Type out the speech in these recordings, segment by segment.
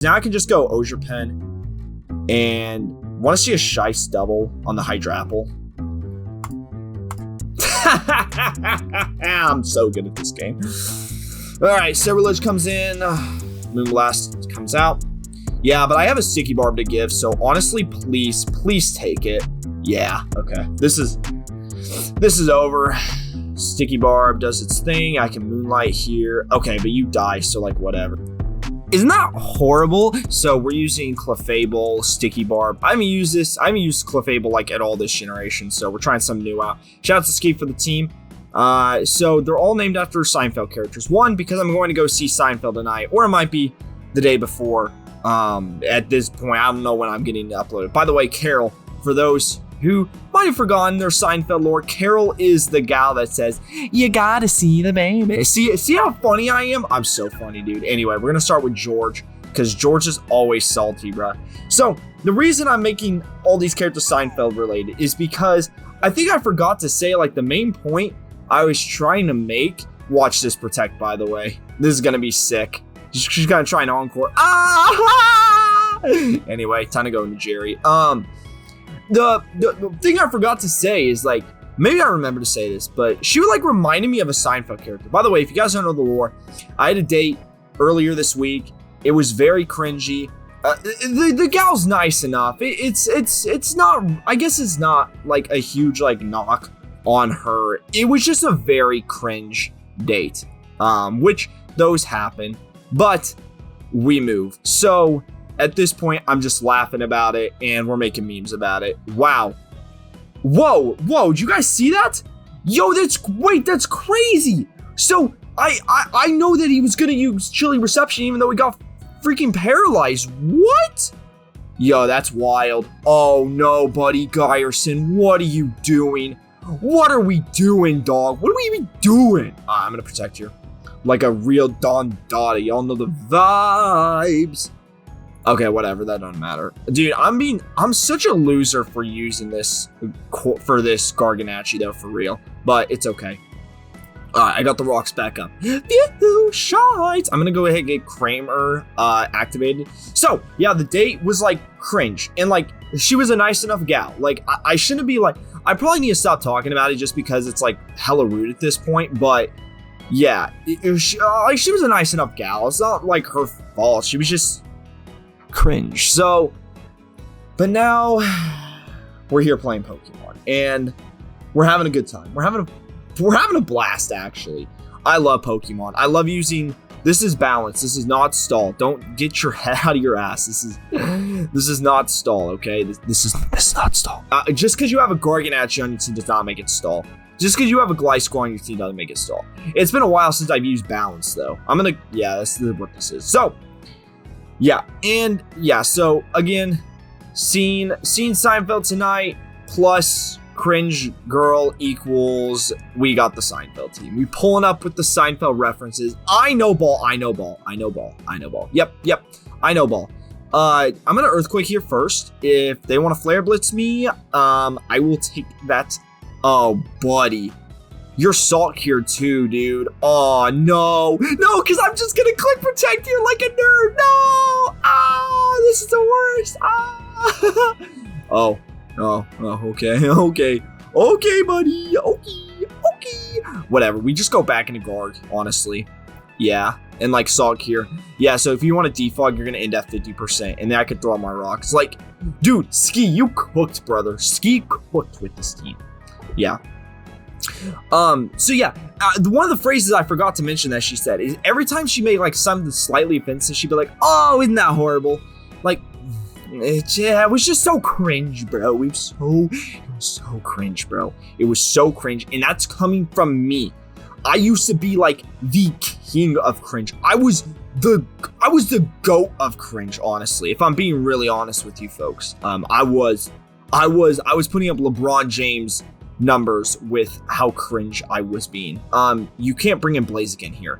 Now I can just go ogerppn and want to see a Shice double on the Hydrapple. I'm so good at this game. All right, Silverledge comes in. Moonblast comes out. Yeah, but I have a Sticky Barb to give, so honestly, please take it. Yeah, okay. This is over. Sticky Barb does its thing. I can Moonlight here. Okay, but you die, so like whatever. Isn't that horrible? So we're using Clefable, Sticky Barb. I haven't used Clefable like at all this generation, so we're trying something new out. Shout out to Ski for the team. So they're all named after Seinfeld characters. One, because I'm going to go see Seinfeld tonight, or it might be the day before. At this point, I don't know when I'm getting uploaded. By the way, Carol, for those who might have forgotten their Seinfeld lore, Carol is the gal that says, "You gotta see the baby." See how funny I am? I'm so funny, dude. Anyway, we're gonna start with George, because George is always salty, bruh. So the reason I'm making all these characters Seinfeld related is because I think I forgot to say, like, the main point I was trying to make. Watch this Protect, by the way. This is gonna be sick. She's gonna try an encore. Anyway, time to go into Jerry. The thing I forgot to say is, like, maybe I remember to say this, but she like reminded me of a Seinfeld character. By the way, if you guys don't know the lore, I had a date earlier this week. It was very cringy. The gal's nice enough. It's not. I guess it's not like a huge like knock on her. It was just a very cringe date. Which those happen. But we move. So at this point, I'm just laughing about it, and we're making memes about it. Wow. Whoa, did you guys see that? Yo, that's crazy. So I know that he was gonna use chilly reception even though he got freaking paralyzed. What? Yo, that's wild. Oh no, buddy Geyerson, what are you doing? What are we doing, dog? What are we even doing? I'm gonna protect you. Like a real Don Dottie. Y'all know the vibes. Okay, whatever. That doesn't matter. Dude, I'm such a loser for using this, for this Garganacci, though, for real. But it's okay. Alright, I got the rocks back up. Yoo-hoo, shots! I'm gonna go ahead and get Kramer activated. So, yeah, the date was, like, cringe. And, like, she was a nice enough gal. Like, I shouldn't be, like... I probably need to stop talking about it just because it's, like, hella rude at this point. But, yeah, she was a nice enough gal. It's not, like, her fault. She was just... cringe. So, but now we're here playing Pokemon and we're having a good time. We're having a blast, actually. I love Pokemon. I love using, this is balance. This is not stall. Don't get your head out of your ass. This is not stall, okay? This is not stall. Just because you have a Garganacci on your team does not make it stall. Just because you have a Gliscor on your team doesn't make it stall. It's been a while since I've used balance, though. That's what this is. So, yeah, and yeah, so again, seeing Seinfeld tonight plus cringe girl equals we got the Seinfeld team. We pulling up with the Seinfeld references. I know ball. Yep, I know ball. I'm gonna Earthquake here first. If they want to Flare Blitz me, I will take that. Oh, buddy. You're Salt here too, dude. Oh, no, because I'm just going to click Protect here like a nerd. No. Oh, this is the worst. Okay, buddy. Okay. Whatever. We just go back into Garg, honestly. Yeah. And like Salt here. Yeah, so if you want to defog, you're going to end at 50%. And then I could throw out my rocks. Like, dude, Ski, you cooked, brother. Ski cooked with this team. Yeah. So yeah, one of the phrases I forgot to mention that she said is every time she made like something slightly offensive, she'd be like, "Oh, isn't that horrible?" Like, it was just so cringe, bro. It was so cringe, bro. It was so cringe, and that's coming from me. I used to be like the king of cringe. I was the GOAT of cringe, honestly. If I'm being really honest with you folks, I was putting up LeBron James numbers with how cringe I was being. You can't bring in Blaziken here.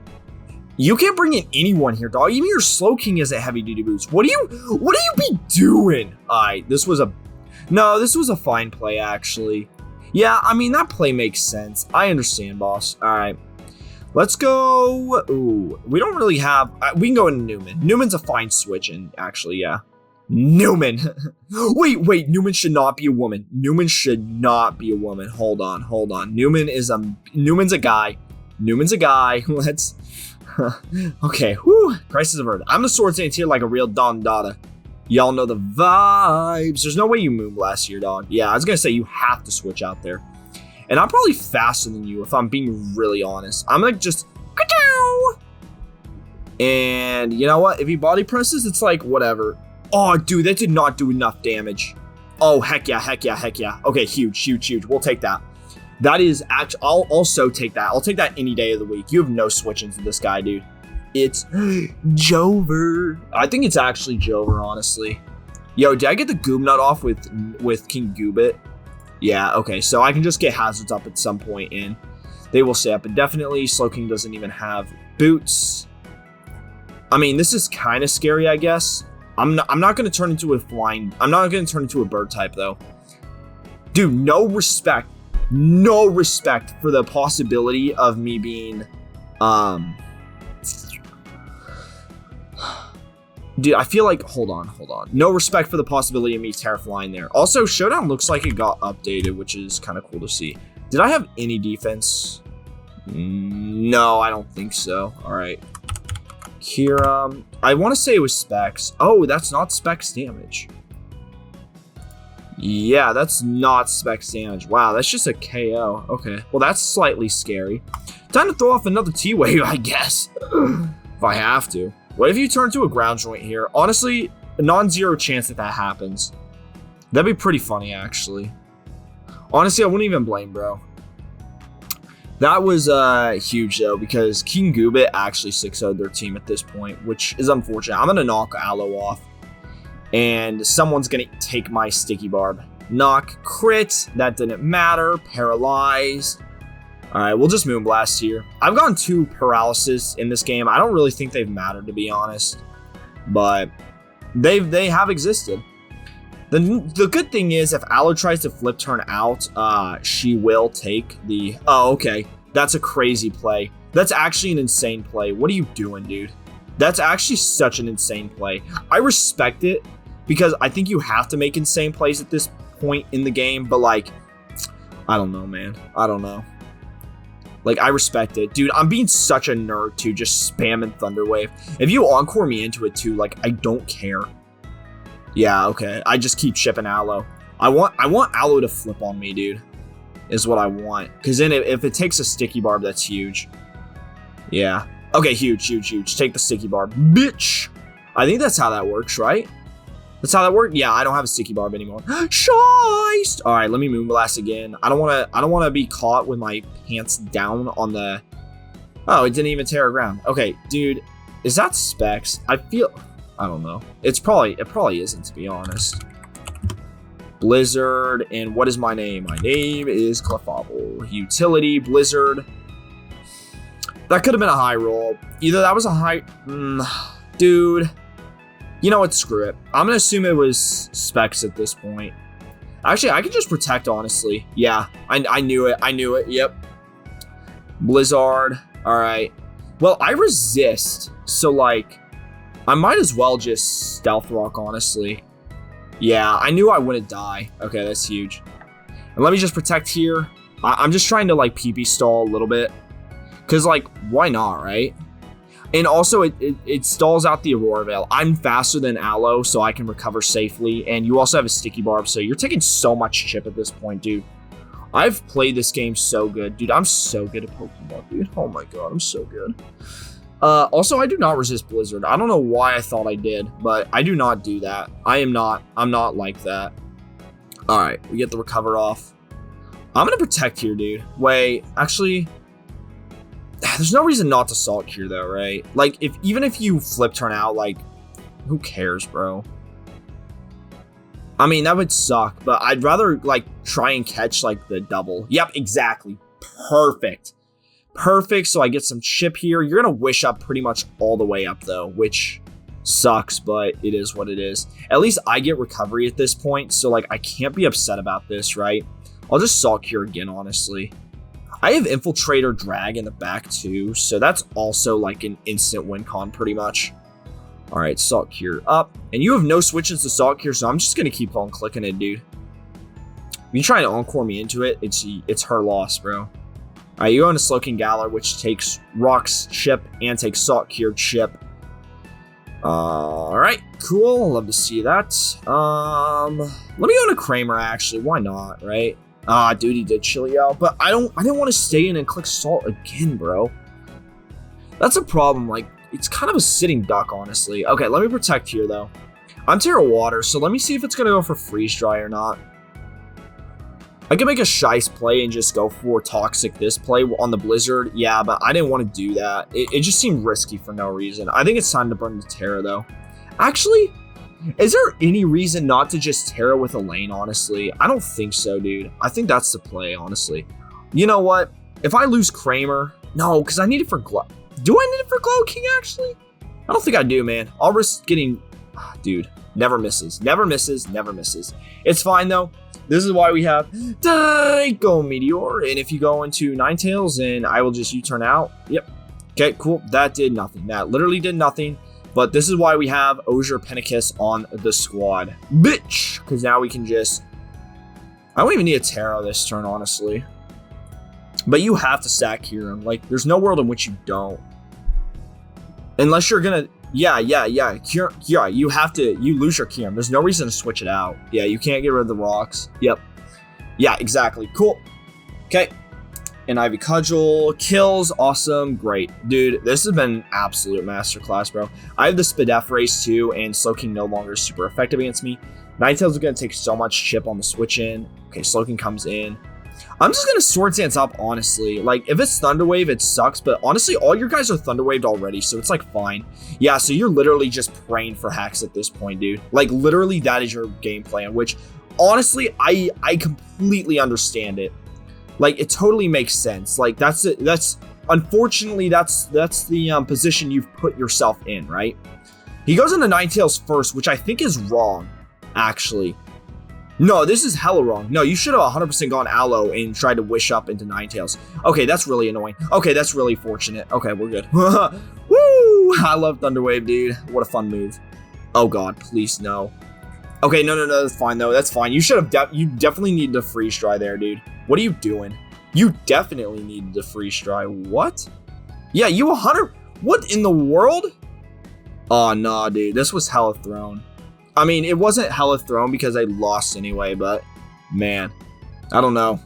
You can't bring in anyone here, dog. Even your Slowking is a heavy duty boost. What do you be doing? Alright, this was a fine play, actually. Yeah, I mean, that play makes sense. I understand, boss. Alright. Let's go. Ooh, we don't really have. We can go into Newman. Newman's a fine switch in, actually, yeah. Newman. wait. Newman should not be a woman. Newman should not be a woman. Hold on. Newman's a guy. Let's. Okay. Whew. Crisis averted. I'm the Sword Saint here like a real Don Dada. Y'all know the vibes. There's no way you Moonblast here, dog. Yeah, I was gonna say you have to switch out there. And I'm probably faster than you if I'm being really honest. I'm like just, and you know what? If he body presses, it's like whatever. Oh, dude, that did not do enough damage. Oh, heck yeah. Okay, huge. We'll take that. That is actually, I'll also take that. I'll take that any day of the week. You have no switch-ins with this guy, dude. It's Jover. I think it's actually Jover, honestly. Yo, did I get the Goob Nut off with King Goobit? Yeah, okay, so I can just get hazards up at some point and they will stay up indefinitely. Slowking doesn't even have boots. I mean, this is kind of scary, I guess. I'm not going to turn into a flying... I'm not going to turn into a bird type, though. Dude, no respect for the possibility of me being... Dude, I feel like... Hold on. No respect for the possibility of me Tera flying there. Also, Showdown looks like it got updated, which is kind of cool to see. Did I have any defense? No, I don't think so. All right. Here, I want to say it was Specs. Oh, that's not Specs damage. Yeah, that's not Specs damage. Wow, that's just a KO. Okay, well, that's slightly scary. Time to throw off another T-Wave, I guess. If I have to. What if you turn to a ground joint here? Honestly, a non-zero chance that happens. That'd be pretty funny, actually. Honestly, I wouldn't even blame, bro. That was huge, though, because King Goobit actually 6-0'd their team at this point, which is unfortunate. I'm going to knock Aloe off, and someone's going to take my Sticky Barb. Knock, crit, that didn't matter, paralyzed. All right, we'll just Moonblast here. I've gotten 2 paralysis in this game. I don't really think they've mattered, to be honest, but they have existed. The good thing is, if Aloe tries to flip turn out, she will take the... Oh, okay. That's a crazy play. That's actually an insane play. What are you doing, dude? That's actually such an insane play. I respect it, because I think you have to make insane plays at this point in the game, but, like, I don't know, man. I don't know. Like, I respect it. Dude, I'm being such a nerd, too, just spamming Thunder Wave. If you Encore me into it, too, like, I don't care. Yeah, okay. I just keep shipping Aloe. I want Aloe to flip on me, dude. Is what I want. Because then if it takes a Sticky Barb, that's huge. Yeah. Okay, huge. Take the Sticky Barb. Bitch! I think that's how that works, right? That's how that worked? Yeah, I don't have a Sticky Barb anymore. Shiest! Alright, let me Moonblast again. I don't wanna be caught with my pants down on the... Oh, it didn't even tear ground. Okay, dude. Is that Specs? I don't know. It probably isn't, to be honest. Blizzard, and what is my name? My name is Clefable. Utility, Blizzard. That could have been a high roll. Either that was a high... dude. You know what? Screw it. I'm going to assume it was Specs at this point. Actually, I could just Protect, honestly. Yeah, I knew it. Yep. Blizzard. All right. Well, I resist. So, like... I might as well just Stealth Rock, honestly. Yeah, I knew I wouldn't die. Okay, that's huge. And let me just Protect here. I'm just trying to, like, PP stall a little bit. Because, like, why not, right? And also, it stalls out the Aurora Veil. I'm faster than Aloe, so I can recover safely. And you also have a Sticky Barb, so you're taking so much chip at this point, dude. I've played this game so good. Dude, I'm so good at Pokemon, dude. Oh my god, I'm so good. Also, I do not resist Blizzard. I don't know why I thought I did, but I do not do that. I'm not like that. All right, we get the recover off. I'm gonna Protect here, dude. Wait, actually, there's no reason not to Salt Cure though, right? Like, even if you flip turn out, like, who cares, bro? I mean, that would suck, but I'd rather, like, try and catch, like, the double. Yep, exactly. Perfect. Perfect, so I get some chip here. You're going to wish up pretty much all the way up, though, which sucks, but it is what it is. At least I get recovery at this point, so, like, I can't be upset about this, right? I'll just Salt Cure again, honestly. I have Infiltrator Drag in the back too, so that's also like an instant win con pretty much. All right, Salt Cure up. And you have no switches to Salt Cure, so I'm just going to keep on clicking it, dude. If you try to Encore me into it, it's her loss, bro. All right, you go into Slowking Galar, which takes Rock's chip and takes Salt Cured chip. All right, cool. Love to see that. Let me go into Kramer, actually. Why not, right? Dude, he did Chili out, but I didn't want to stay in and click Salt again, bro. That's a problem, like, it's kind of a sitting duck, honestly. Okay, let me protect here, though. I'm Tera Water, so let me see if it's going to go for Freeze Dry or not. I could make a Shice play and just go for Toxic this play on the Blizzard. Yeah, but I didn't want to do that. It just seemed risky for no reason. I think it's time to burn the Tera, though. Actually, is there any reason not to just Tera with a lane, honestly? I don't think so, dude. I think that's the play, honestly. You know what? If I lose Kramer... No, because I need it for Glow. Do I need it for Glow King, actually? I don't think I do, man. I'll risk getting... Dude, never misses. Never misses. Never misses. It's fine, though. This is why we have Dyko Meteor. And if you go into Ninetales, and I will just U-turn out. Yep. Okay, cool. That did nothing. That literally did nothing. But this is why we have ogerppn on the squad. Bitch! Because now we can just... I don't even need a Tera this turn, honestly. But you have to stack Kyurem. Like, there's no world in which you don't. Unless you're gonna... Yeah. Yeah, you have to... You lose your Kyurem. There's no reason to switch it out. Yeah, you can't get rid of the rocks. Yep. Yeah, exactly. Cool. Okay. And Ivy Cudgel. Kills. Awesome. Great. Dude, this has been an absolute masterclass, bro. I have the Spadef race too, and Slowking no longer is super effective against me. Ninetales is going to take so much chip on the switch in. Okay, Slowking comes in. I'm just going to Swords Dance up, honestly. Like, if it's Thunder Wave, it sucks. But honestly, all your guys are Thunder Waved already, so it's, like, fine. Yeah, so you're literally just praying for hacks at this point, dude. Like, literally, that is your game plan, which, honestly, I completely understand it. Like, it totally makes sense. Like, unfortunately, that's the position you've put yourself in, right? He goes into Ninetales first, which I think is wrong, actually. No, this is hella wrong. No, you should have 100% gone Aloe and tried to wish up into Ninetales. Okay, that's really annoying. Okay, that's really fortunate. Okay, we're good. Woo! I love Thunder Wave, dude. What a fun move. Oh, God, please, no. Okay, no, that's fine, though. That's fine. You should have... You definitely need to Freeze Dry there, dude. What are you doing? You definitely needed to Freeze Dry. What? Yeah, you 100... What in the world? Oh, nah, dude. This was hella thrown. I mean, it wasn't hella thrown because I lost anyway, but man, I don't know.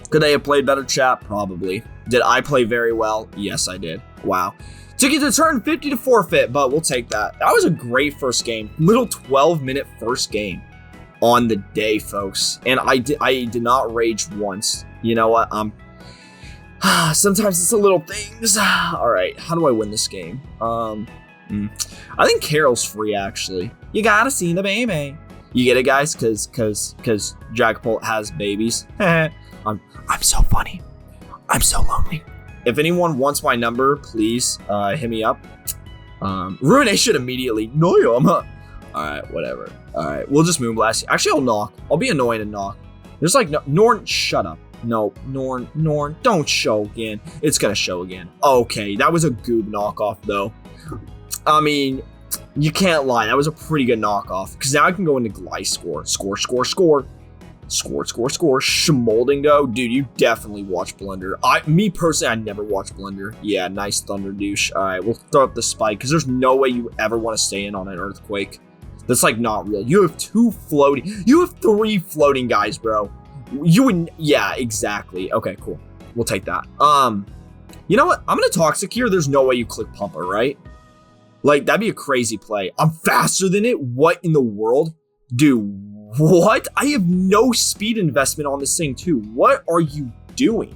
Could I have played better, chat? Probably. Did I play very well? Yes, I did. Wow. Took it to turn 50 to forfeit, but we'll take that. That was a great first game. Little 12-minute first game on the day, folks. And I did not rage once. You know what? Sometimes it's the little things. All right, how do I win this game? I think Carol's free, actually. You gotta see the baby. You get it, guys? Cause Dragapult has babies. I'm so funny. I'm so lonely. If anyone wants my number, please hit me up. Ruination immediately. No, I'm up. Alright, whatever. Alright, we'll just Moonblast. Actually, I'll knock. I'll be annoying and knock. There's like no Norn, shut up. No, Norn, don't show again. It's gonna show again. Okay, that was a goob knockoff though. I mean, you can't lie. That was a pretty good knockoff. Because now I can go into Gliscor. Score. Schmolding though. Dude, you definitely watch Blender. Me personally, I never watch Blender. Yeah, nice Thunder Douche. Alright, we'll throw up the spike. Because there's no way you ever want to stay in on an Earthquake. That's like not real. You have 3 floating guys, bro. You would, yeah, exactly. Okay, cool. We'll take that. You know what? I'm gonna Toxic here. There's no way you click Pumper, right? Like, that'd be a crazy play. I'm faster than it? What in the world? Dude, what? I have no speed investment on this thing, too. What are you doing?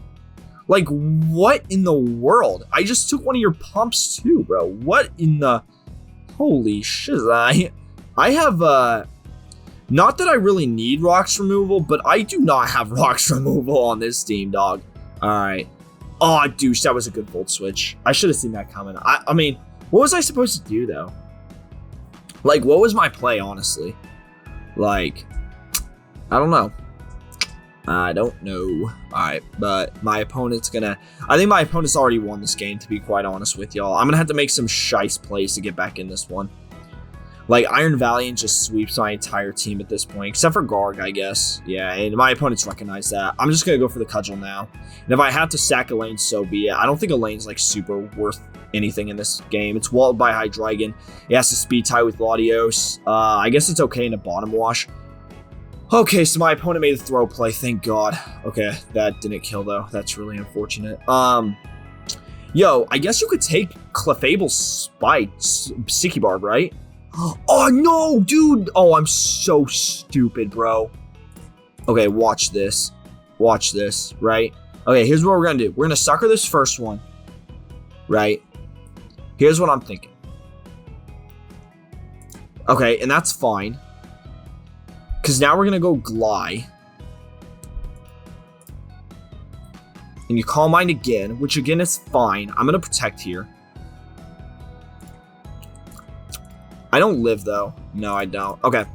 Like, what in the world? I just took one of your pumps, too, bro. What in the... Holy shit. I have, not that I really need rocks removal, but I do not have rocks removal on this team, dog. All right. Oh, douche, that was a good Volt Switch. I should have seen that coming. I mean... What was I supposed to do, though? Like, what was my play, honestly? Like, I don't know. I don't know. Alright, but my opponent's gonna... I think my opponent's already won this game, to be quite honest with y'all. I'm gonna have to make some shice plays to get back in this one. Like, Iron Valiant just sweeps my entire team at this point, except for Garg, I guess. Yeah, and my opponents recognize that. I'm just gonna go for the Cudgel now. And if I have to sack Elaine, so be it. I don't think Elaine's, like, super worth anything in this game. It's walled by Hydreigon. It has to speed tie with Latios. I guess it's okay in a bottom wash. Okay, so my opponent made a throw play, thank God. Okay, that didn't kill, though. That's really unfortunate. Yo, I guess you could take Clefable's Spike, Sticky Barb, right? Oh, no, dude. Oh, I'm so stupid, bro. Okay, watch this. Watch this, right? Okay, here's what we're going to do. We're going to sucker this first one, right? Here's what I'm thinking. Okay, and that's fine. Because now we're going to go Gly. And you Calm Mind again, which again is fine. I'm going to protect here. I don't live, though. No, I don't. Okay.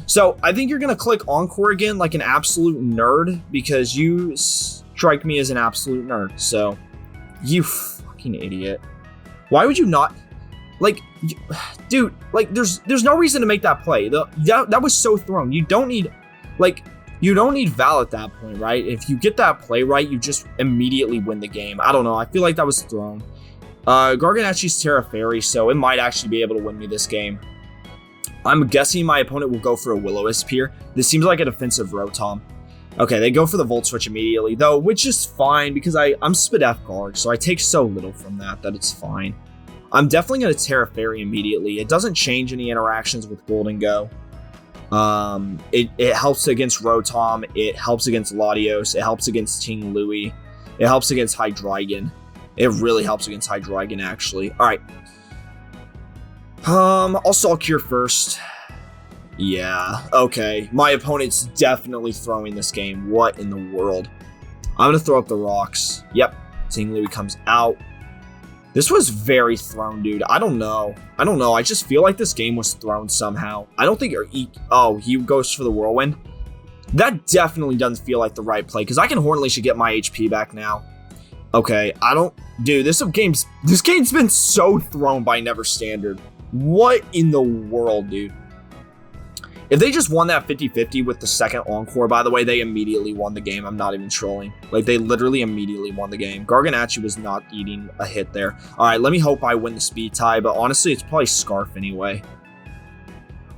So, I think you're going to click Encore again like an absolute nerd because you strike me as an absolute nerd. So, you fucking idiot. Why would you not... Like, dude, like, there's no reason to make that play. That was so thrown. You don't need... Like, you don't need Val at that point, right? If you get that play right, you just immediately win the game. I don't know. I feel like that was thrown. Garganacci's Tera Fairy, so it might actually be able to win me this game. I'm guessing my opponent will go for a Will-O-Wisp here. This seems like a defensive Rotom. Okay, they go for the Volt Switch immediately, though, which is fine because I'm Spadef Garg, so I take so little from that it's fine. I'm definitely going to Tera Fairy immediately. It doesn't change any interactions with Golden Go. It helps against Rotom. It helps against Latios. It helps against Ting Louie. It helps against Hydreigon. It really helps against Hydreigon, actually. All right. I'll Salt Cure first. Yeah, okay. My opponent's definitely throwing this game. What in the world? I'm gonna throw up the rocks. Yep, Ting Louie comes out. This was very thrown, dude. I don't know. I just feel like this game was thrown somehow. I don't think... Oh, he goes for the Whirlwind. That definitely doesn't feel like the right play, because I can Hornleash to get my HP back now. Okay, Dude, this game's been so thrown by Never Standard. What in the world, dude? If they just won that 50-50 with the second Encore, by the way, they immediately won the game. I'm not even trolling. Like, they literally immediately won the game. Garganacci was not eating a hit there. All right, let me hope I win the speed tie, but honestly, it's probably Scarf anyway.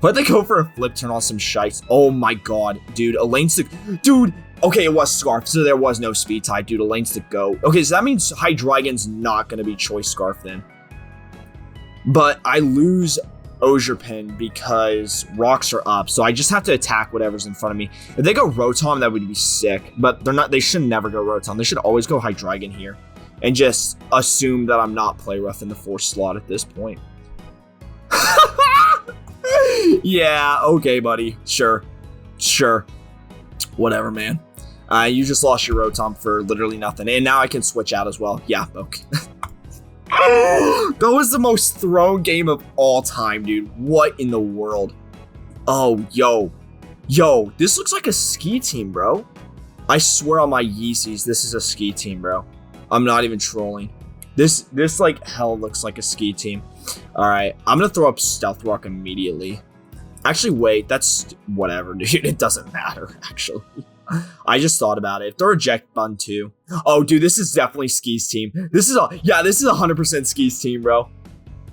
But they go for a flip turn on some shites. Oh my God, dude. Elaine's the... Dude, okay, it was Scarf, so there was no speed tie. Dude, Elaine's the go. Okay, so that means Hydreigon's not going to be Choice Scarf then. But I lose Ogerppn because rocks are up, so I just have to attack whatever's in front of me. If they go Rotom, that would be sick, but they're not. They should never go Rotom. They should always go Hydreigon here and just assume that I'm not Play Rough in the 4th slot at this point. Yeah, okay, buddy. Sure. Whatever, man. You just lost your Rotom for literally nothing, and now I can switch out as well. Yeah, okay. That was the most thrown game of all time, dude. What in the world? Oh, yo, this looks like a ski team, bro. I swear on my Yeezys, this is a ski team, bro. I'm not even trolling. This like hell looks like a ski team. All right, I'm gonna throw up Stealth Rock immediately. Actually, wait, that's whatever, dude. It doesn't matter, actually. I just thought about it. If they're Reject Bun too. Oh, dude, this is definitely Ski's team. This is 100% Ski's team, bro.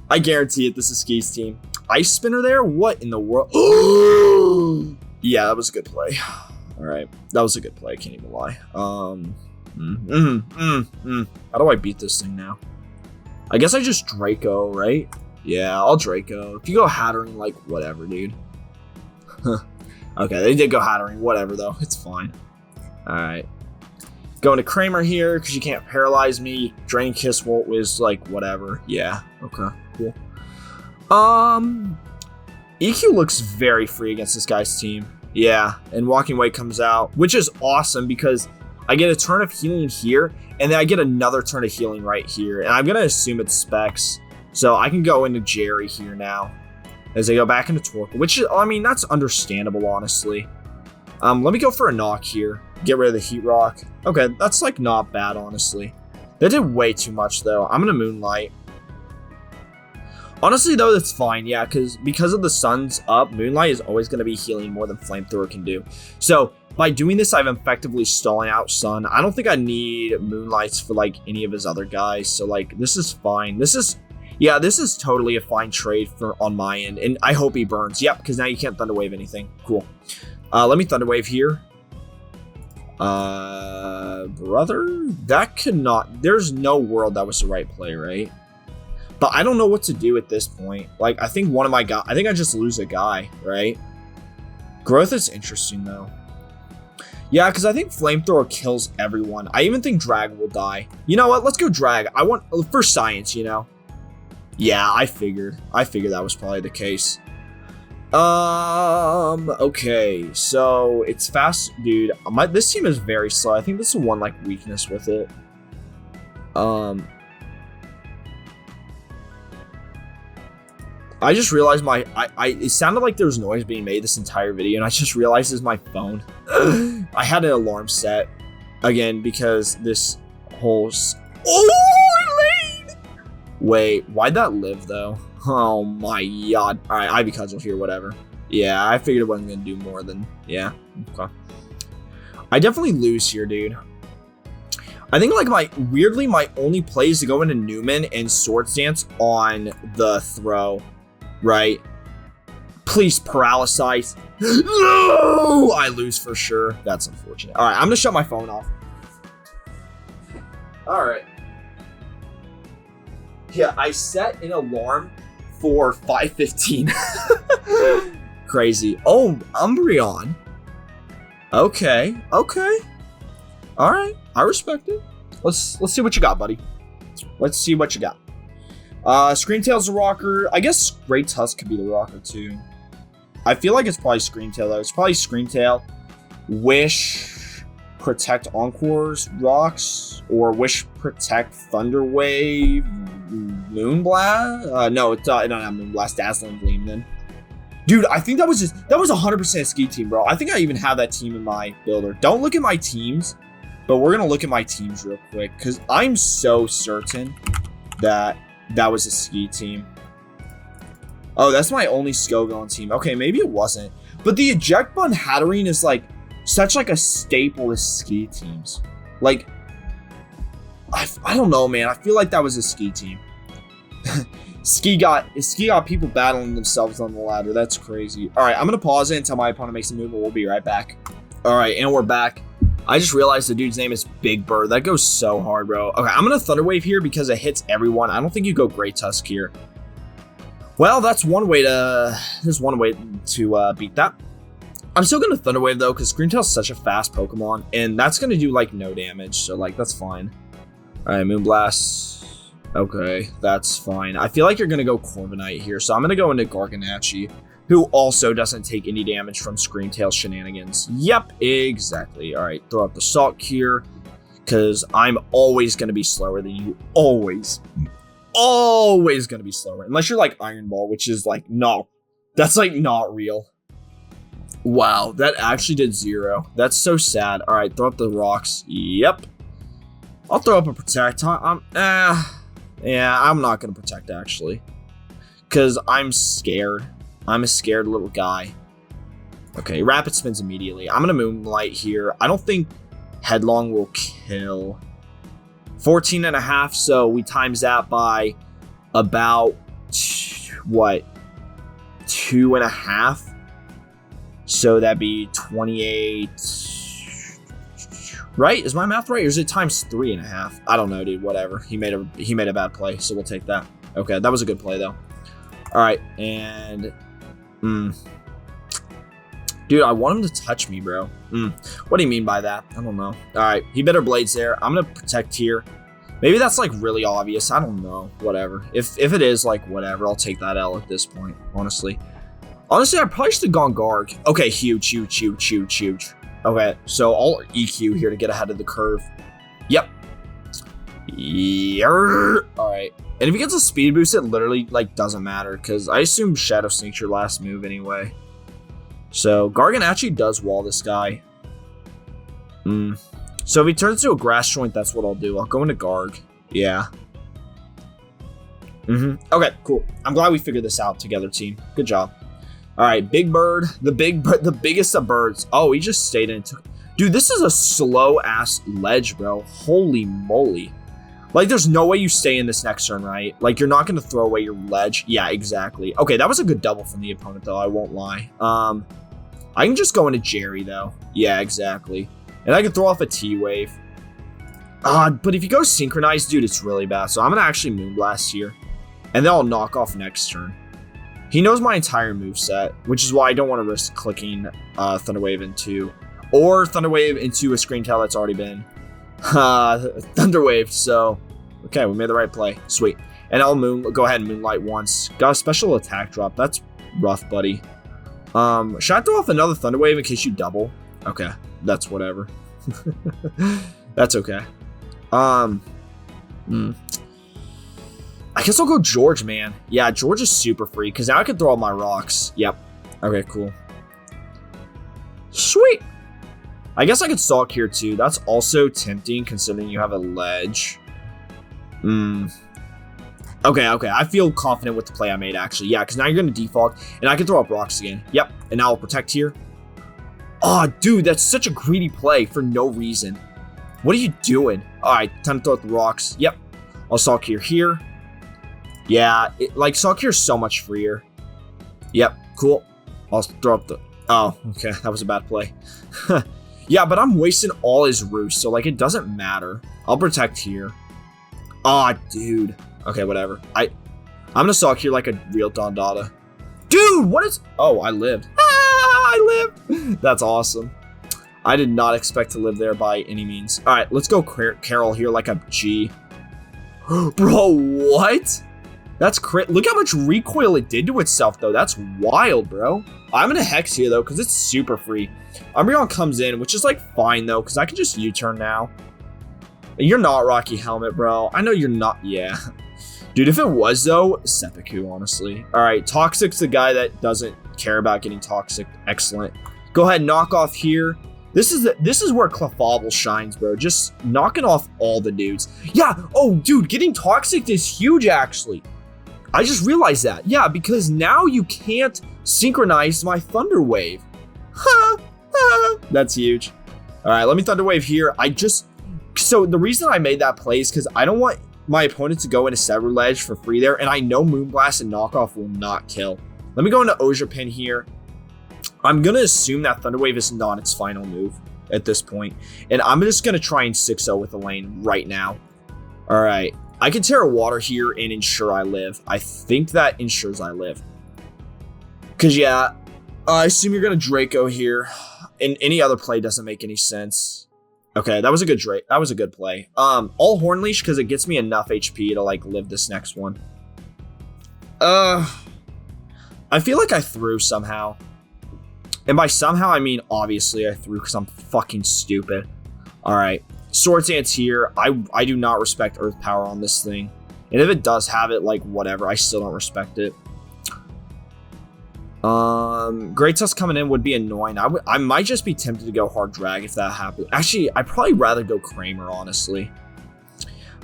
I guarantee it. This is Ski's team. Ice Spinner there? What in the world? Yeah, that was a good play. All right, that was a good play. I can't even lie. How do I beat this thing now? I guess I just Draco, right? Yeah, I'll Draco. If you go Hattering, like, whatever, dude. Okay, they did go Hattering. Whatever, though. It's fine. Alright. Going to Kramer here, because you can't paralyze me. Drain Kiss was like, whatever. Yeah. Okay, cool. EQ looks very free against this guy's team. Yeah, and Walking Away comes out, which is awesome, because I get a turn of healing here, and then I get another turn of healing right here. And I'm going to assume it's Specs. So I can go into Jerry here now. As they go back into Torkoal, which, I mean, that's understandable, honestly. Let me go for a knock here. Get rid of the heat rock. Okay, that's like not bad, honestly. That did way too much though. I'm gonna Moonlight. Honestly though, that's fine, yeah, because of the sun's up, Moonlight is always gonna be healing more than Flamethrower can do. So by doing this, I'm effectively stalling out Sun. I don't think I need Moonlights for like any of his other guys. So like this is fine. This is totally a fine trade for on my end, and I hope he burns. Yep, because now you can't Thunder Wave anything. Cool. Let me Thunder Wave here. Brother, that could not. There's no world that was the right play, right? But I don't know what to do at this point. Like, I think one of my guys. I think I just lose a guy, right? Growth is interesting though. Yeah, because I think Flamethrower kills everyone. I even think Drag will die. You know what? Let's go Drag. I want for science, you know. Yeah, I figured that was probably the case. Okay, so it's fast, dude. This team is very slow. I think this is one like weakness with it. I just realized it sounded like there was noise being made this entire video, and I just realized it's my phone. I had an alarm set again because this whole wait, why'd that live though? Oh my god. All right, Ivy Cudgel here, whatever. Yeah, I figured it wasn't gonna do more than, yeah, okay. I definitely lose here, dude. I think like weirdly my only play is to go into Newman and Swords Dance on the throw, right? Please paralyze. No, I lose for sure. That's unfortunate. All right, I'm gonna shut my phone off. All right. Yeah, I set an alarm for 5:15. Crazy. Oh, Umbreon. Okay. All right, I respect it. Let's see what you got, buddy. Let's see what you got. Screamtail's a rocker. I guess Great Tusk could be the rocker too. I feel like it's probably Screamtail though. It's probably Screamtail. Wish, Protect Encore's rocks, or Wish, Protect Thunder Wave, Moonblast. No, it's not Moonblast. Dazzling Gleam then. Dude, I think that was 100% a ski team, bro. I think I even have that team in my builder. Don't look at my teams, but we're gonna look at my teams real quick because I'm so certain that was a ski team. Oh, that's my only Scovillain team. Okay, maybe it wasn't. But the Eject Bun Hatterene is like such like a staple of ski teams. Like, I don't know, man. I feel like that was a ski team. Ski got people battling themselves on the ladder. That's crazy. All right, I'm gonna pause it until my opponent makes a move, and we'll be right back. All right, and we're back. I just realized the dude's name is Big Bird. That goes so hard, bro. Okay, I'm gonna Thunder Wave here because it hits everyone. I don't think you go Great Tusk here. Well, there's one way to beat that. I'm still gonna Thunder Wave though, because Screamtail's such a fast Pokemon, and that's gonna do like no damage, so like that's fine. All right, Moonblast. Okay, that's fine. I feel like you're gonna go Corviknight here, so I'm gonna go into Garganacci, who also doesn't take any damage from Screamtail shenanigans. Yep, exactly. All right, throw out the Salt here, because I'm always gonna be slower than you. Always gonna be slower, unless you're like Iron Ball, which is like no, that's like not real. Wow, that actually did 0. That's so sad. All right, throw up the rocks. Yep, I'll throw up a Protect. Yeah, I'm not gonna Protect actually, because I'm scared. I'm a scared little guy. Okay, Rapid Spins immediately. I'm gonna Moonlight here. I don't think Headlong will kill. 14.5, so we times that by about what? 2.5. So that'd be 28. Right? Is my math right, or is it times 3.5? I don't know, dude. Whatever. He made a bad play, so we'll take that. Okay, that was a good play though. All right, and dude, I want him to touch me, bro. What do you mean by that? I don't know. All right, he better Blades there. I'm gonna Protect here. Maybe that's like really obvious. I don't know. Whatever. If it is, like whatever, I'll take that L at this point. Honestly, I probably should have gone Garg. Okay, huge. Okay, so I'll EQ here to get ahead of the curve. Yep. All right. And if he gets a speed boost, it literally like doesn't matter because I assume Shadow Sneak's your last move anyway. So Gargan actually does wall this guy. So if he turns into a grass joint, that's what I'll do. I'll go into Garg. Yeah. Okay, cool. I'm glad we figured this out together, team. Good job. All right, Big Bird, the biggest of birds. Oh, he just stayed in. Dude, this is a slow ass ledge, bro. Holy moly. Like, there's no way you stay in this next turn, right? Like, you're not going to throw away your ledge. Yeah, exactly. Okay, that was a good double from the opponent, though. I won't lie. I can just go into Jerry, though. Yeah, exactly. And I can throw off a T-Wave. But if you go Synchronized, dude, it's really bad. So I'm going to actually Moonblast here. And then I'll knock off next turn. He knows my entire moveset, which is why I don't want to risk clicking Thunder Wave into... Or Thunder Wave into a Screen Tail that's already been Thunder Wave. So, okay, we made the right play. Sweet. And I'll go ahead and Moonlight once. Got a special attack drop. That's rough, buddy. Should I throw off another Thunder Wave in case you double? Okay, that's whatever. That's okay. I guess I'll go George, man. Yeah, George is super free because now I can throw all my rocks. Yep. Okay, cool. Sweet. I guess I could stalk here too. That's also tempting considering you have a ledge. Okay. I feel confident with the play I made, actually. Yeah, because now you're going to default, and I can throw up rocks again. Yep, and now I'll protect here. Oh, dude, that's such a greedy play for no reason. What are you doing? All right, time to throw up the rocks. Yep, I'll stalk here. Yeah, stalk here is so much freer. Yep, cool. I'll throw up the... Oh, okay, that was a bad play. Yeah, but I'm wasting all his roost, so, it doesn't matter. I'll protect here. Aw, dude. Okay, whatever. I'm gonna stalk here like a real Dondada. Dude, what is... Oh, I lived. I lived. That's awesome. I did not expect to live there by any means. All right, let's go Carol here like a G. Bro, what? That's crit. Look how much recoil it did to itself, though. That's wild, bro. I'm gonna Hex here, though, because it's super free. Umbreon comes in, which is, fine, though, because I can just U-turn now. You're not Rocky Helmet, bro. I know you're not. Yeah. Dude, if it was, though, Seppuku, honestly. All right, Toxic's the guy that doesn't care about getting Toxic. Excellent. Go ahead, knock off here. This is where Clefable shines, bro. Just knocking off all the dudes. Yeah. Oh, dude, getting Toxic is huge, actually. I just realized that. Yeah, because now you can't synchronize my Thunder Wave. That's huge. All right, let me Thunder Wave here. So the reason I made that play is because I don't want my opponent to go into Sever Ledge for free there, and I know Moonblast and Knockoff will not kill. Let me go into ogerppn here. I'm going to assume that Thunder Wave is not its final move at this point, and I'm just going to try and 6-0 with the lane right now. All right. I can Tera Water here and ensure I live. I think that ensures I live. Because, yeah, I assume you're going to Draco here. And any other play doesn't make any sense. Okay, that was a good Drake. That was a good play. All Horn Leash because it gets me enough HP to, live this next one. I feel like I threw somehow. And by somehow, I mean, obviously, I threw because I'm fucking stupid. All right. Sword Dance here. I do not respect Earth Power on this thing. And if it does have it, whatever, I still don't respect it. Great Tusk coming in would be annoying. I might just be tempted to go Hard Drag if that happens. Actually, I'd probably rather go Kramer, honestly.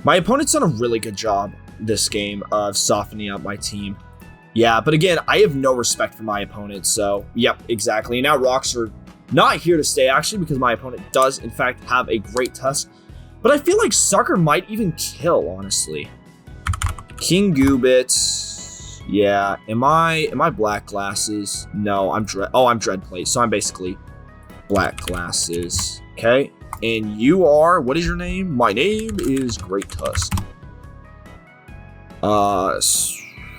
My opponent's done a really good job this game of softening up my team. Yeah, but again, I have no respect for my opponent, so, yep, exactly. And now rocks are not here to stay, actually, because my opponent does, in fact, have a Great Tusk. But I feel like Sucker might even kill, honestly. King Goobit. Yeah. Am I Black Glasses? No, I'm Dreadplate, so I'm basically Black Glasses. Okay. And you are, what is your name? My name is Great Tusk.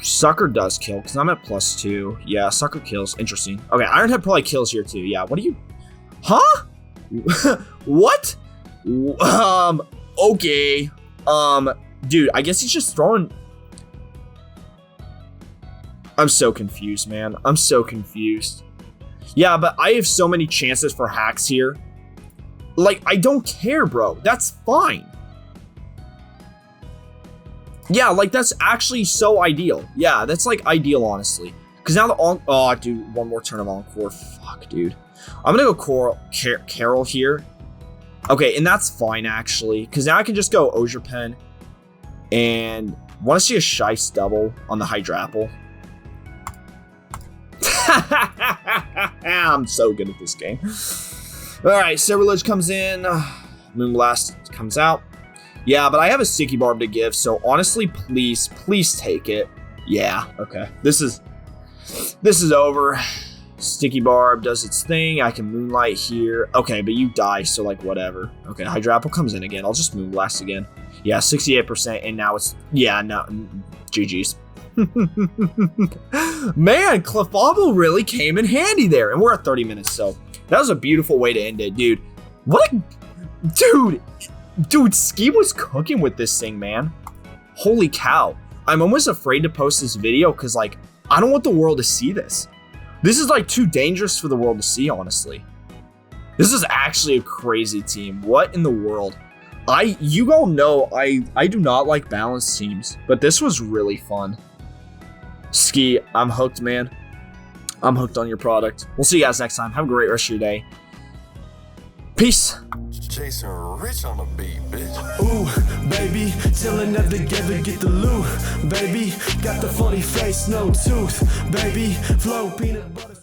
Sucker does kill, because I'm at +2. Yeah, Sucker kills. Interesting. Okay, Ironhead probably kills here too. Yeah, what are you? Huh? What? Okay. Dude, I guess he's just throwing... I'm so confused, man. I'm so confused. Yeah, but I have so many chances for hacks here. I don't care, bro. That's fine. Yeah, that's actually so ideal. Yeah, that's, ideal, honestly. Because now oh, dude, one more turn of Encore. Fuck, dude. I'm going to go Carol here. Okay, and that's fine, actually. Because now I can just go Ogerppn. And want to see a Shice double on the Hydrapple. I'm so good at this game. Alright, Silverledge comes in. Moonblast comes out. Yeah, but I have a Sticky Barb to give, so honestly, please take it. Yeah, okay. This is over. Sticky Barb does its thing. I can Moonlight here. Okay, but you die, so like whatever. Okay, Hydrapple comes in again. I'll just Moonblast again. Yeah, 68%, and now it's, yeah, no, GG's. Man, Clefable really came in handy there, and we're at 30 minutes, so that was a beautiful way to end it, dude. What a, dude, Ski was cooking with this thing, man. Holy cow. I'm almost afraid to post this video because, like, I don't want the world to see this. This is, like, too dangerous for the world to see, honestly. This is actually a crazy team. What in the world? You all know I do not like balanced teams, but this was really fun. Ski, I'm hooked, man. I'm hooked on your product. We'll see you guys next time. Have a great rest of your day. Peace. Jason Rich on the beat, bitch. Ooh, baby, chillin' up together, get the loot. Baby, got the funny face, no tooth. Baby, flow peanut butter.